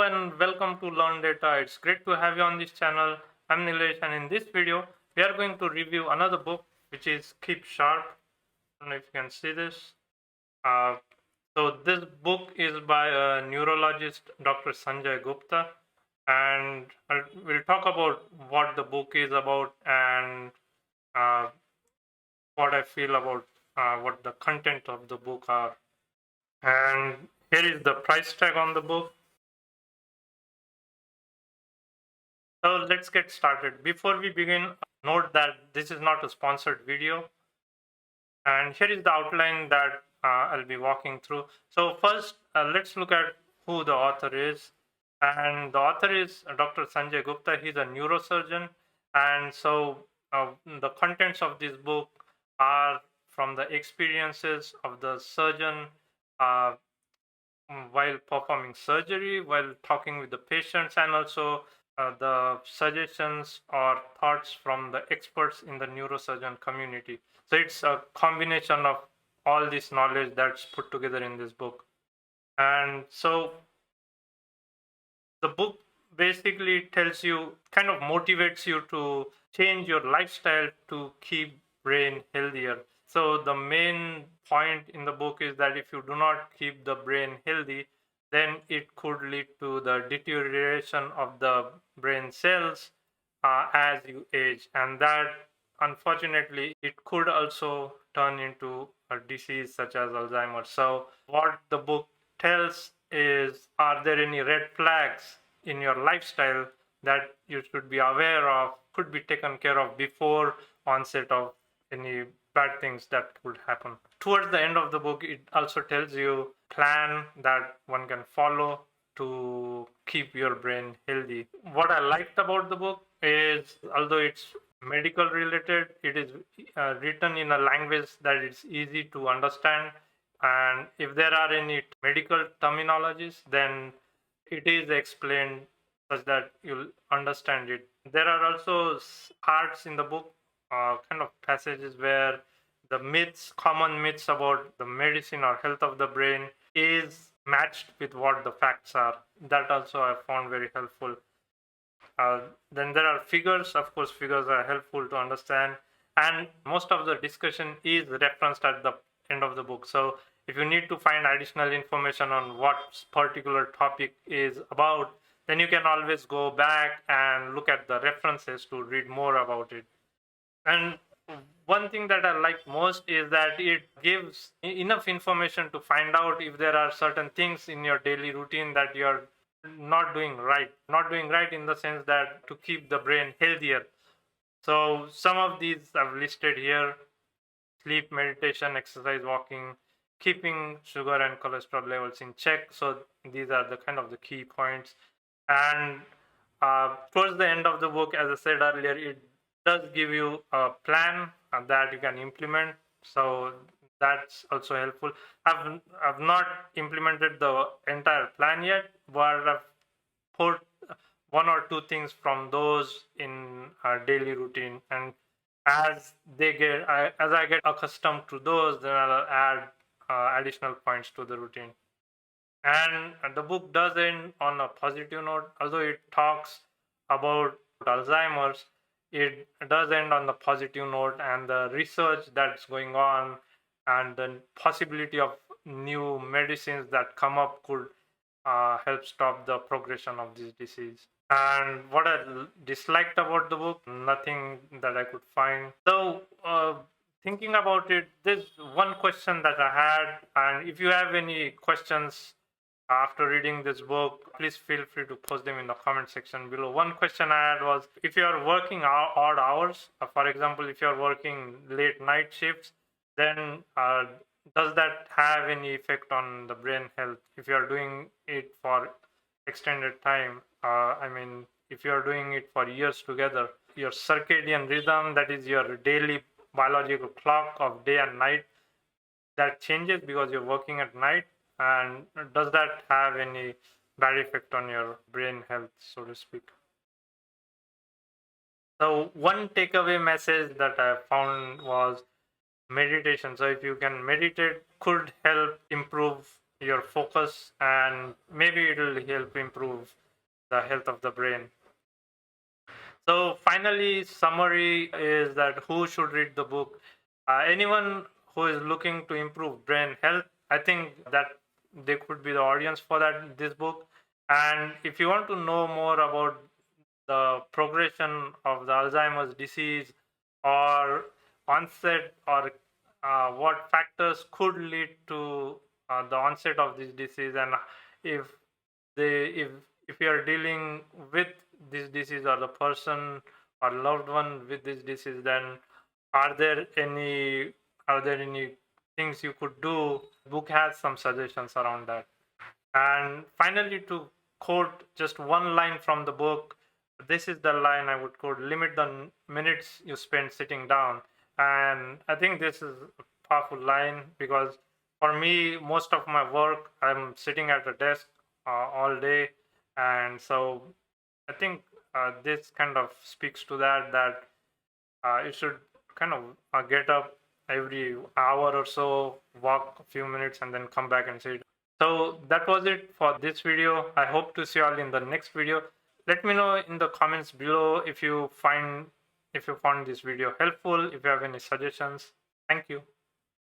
and welcome to Learn Data. It's great to have you on this channel. I'm Nilesh, and in this video, we are going to review another book, which is Keep Sharp. I don't know if you can see this. Uh, so this book is by a neurologist, Dr. Sanjay Gupta, and we'll talk about what the book is about and uh, what I feel about what the content of the book are. And here is the price tag on the book. So let's get started. Before we begin, note that this is not a sponsored video. And here is the outline that I'll be walking through. So first, let's look at who the author is. And the author is Dr. Sanjay Gupta. He's a neurosurgeon. And so the contents of this book are from the experiences of the surgeon uh, while performing surgery, while talking with the patients, and also the suggestions or thoughts from the experts in the neurosurgeon community. So it's a combination of all this knowledge that's put together in this book. And so the book basically tells you, kind of motivates you to change your lifestyle to keep brain healthier. So the main point in the book is that if you do not keep the brain healthy, then it could lead to the deterioration of the brain cells as you age, and that unfortunately it could also turn into a disease such as Alzheimer's. So what the book tells is, are there any red flags in your lifestyle that you should be aware of, could be taken care of before onset of any bad things that could happen. Towards the end of the book, it also tells you plan that one can follow to keep your brain healthy. What I liked about the book is, although it's medical related, it is written in a language that is easy to understand, and if there are any medical terminologies, then it is explained such that you'll understand it. There are also parts in the book, kind of passages where the common myths about the medicine or health of the brain is matched with what the facts are. That also I found very helpful. Then there are figures. Of course, figures are helpful to understand, and most of the discussion is referenced at the end of the book. So if you need to find additional information on what particular topic is about, then you can always go back and look at the references to read more about it. And one thing that I like most is that it gives enough information to find out if there are certain things in your daily routine that you're not doing right. Not doing right in the sense that to keep the brain healthier. So some of these I've listed here: sleep, meditation, exercise, walking, keeping sugar and cholesterol levels in check. So these are the kind of the key points. And towards the end of the book, as I said earlier, it does give you a plan that you can implement. So that's also helpful. I've not implemented the entire plan yet, but I've put one or two things from those in our daily routine, and as I get accustomed to those, then I'll add additional points to the routine. And the book does end on a positive note. Although it talks about Alzheimer's, it does end on the positive note, and the research that's going on and the possibility of new medicines that come up could help stop the progression of this disease. And what I disliked about the book, nothing that I could find. So thinking about it, there's one question that I had, and if you have any questions after reading this book, please feel free to post them in the comment section below. One question I had was, if you are working odd hours, for example, if you are working late night shifts, then does that have any effect on the brain health if you are doing it for extended time? I mean, if you are doing it for years together, your circadian rhythm, that is your daily biological clock of day and night, that changes because you're working at night. And does that have any bad effect on your brain health, so to speak? So one takeaway message that I found was meditation. So if you can meditate, could help improve your focus, and maybe it will help improve the health of the brain. So finally, summary is that who should read the book? Anyone who is looking to improve brain health, I think that they could be the audience for that this book. And if you want to know more about the progression of the Alzheimer's disease, or onset, or what factors could lead to the onset of this disease, and if they if you are dealing with this disease, or the person or loved one with this disease, then are there any are there any things you could do? Book has some suggestions around that. And finally, to quote just one line from the book, this is the line I would quote: limit the minutes you spend sitting down. And I think this is a powerful line, because for me, most of my work, I'm sitting at a desk all day. And so I think this kind of speaks to that you should kind of get up every hour or so, walk a few minutes, and then come back and sit. So that was it for this video. I hope to see you all in the next video. Let me know in the comments below if you found this video helpful, if you have any suggestions. Thank you.